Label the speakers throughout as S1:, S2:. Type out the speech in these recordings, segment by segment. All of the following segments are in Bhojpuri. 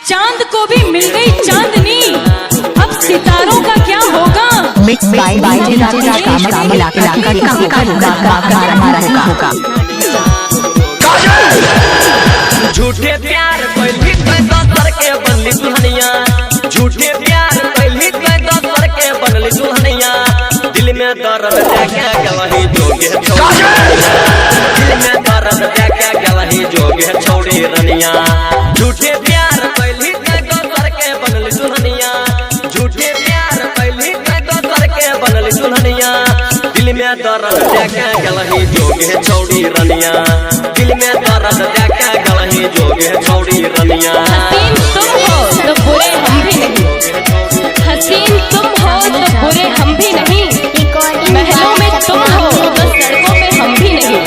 S1: चांद को भी मिल गई चांदनी, अब सितारों का क्या होगा।
S2: मिक्स बाय
S3: झूठे प्यार पहली दोसर के बनली दुल्हनिया, झूठे प्यार पहली दोसर के बनली दुल्हनिया। दिल में दर्द देके गवाही जोगे छोड़ी, दिल में दर्द देके गवाही जोगे छोड़ी रनिया। झूठे प्यार पहली दोसर के बनली दुल्हनिया, झूठे प्यार पहली दोसर के बनली दुल्हनिया। दिल में दर्द देके गवाही जोगे छोड़ी रनिया, दिल में दर्द देके गवाही जोगे छोड़ी रनिया।
S1: हसीन तुम हो तो बुरे हम भी नहीं, हसीन तुम हो तो बुरे हम भी नहीं, महलों में तुम हो तो सड़कों पे हम भी नहीं।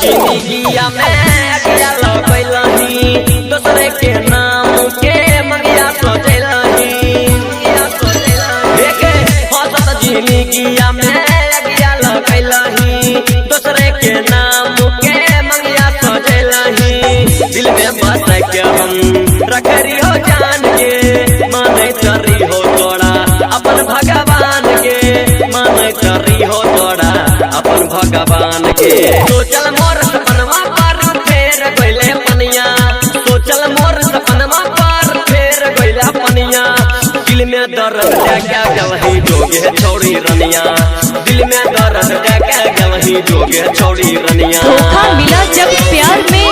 S3: जिंदगिया में अगिया लगैलही, दूसरे के नाम के मंगिया सोचैलही, देखे हसत जिंदगिया में अगिया लगैलही, दूसरे के नाम के मंगिया सोचैलही। दिल में बस के हम रखरी हो जान के, माने चरी हो तोड़ा अपन भगवान के, माने चरी हो तोड़ा अपन भगवान के। सोचल मोर सपनमा पर फेर गइले पनिया, सोचल मोर सपनमा पर फेर गइले पनिया। दिल में दर्द देके गवाही जोगे छोड़ी रनिया, दिल में दर्द देके गवाही जोगे छोड़ी रनिया।
S1: धोखा मिला जब प्यार में,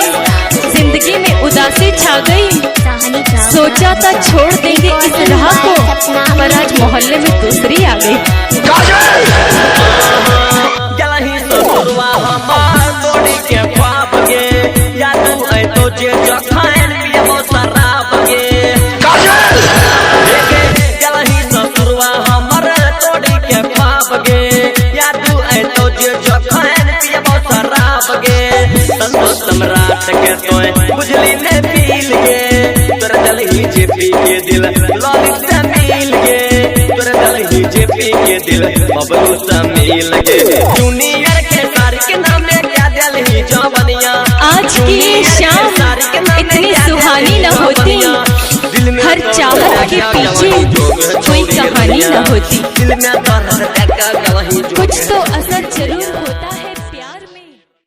S1: जिंदगी में उदासी छा गई, सोचा था छोड़ देंगे इस राह को, पर आज मोहल्ले में दूसरी आ गई।
S3: गलही ससुरवा हमार तोड़ी के ख्वाब गे, या तू ऐ तो जे जखान पियबो शराब गे। देखे गलही ससुरवा हमार तोड़ी के ख्वाब गे, या तू ऐ तो जे जखान पियबो शराब गे। संतोष सम्राट के तोय बुझली ने पील गे, तोर दलही जेपी के दिल ललित से मिल गे, तोर दलही जेपी के दिल बबलू से मिल गे। जूनियर के सारी के नाम में क्या दलही जवनिया,
S1: आज की ये शाम इतनी सुहानी न होती, हर चाहत के पीछे कोई कहानी न होती,
S3: दिल में दर्द देके गवाही
S1: कुछ तो असर जरूर होता।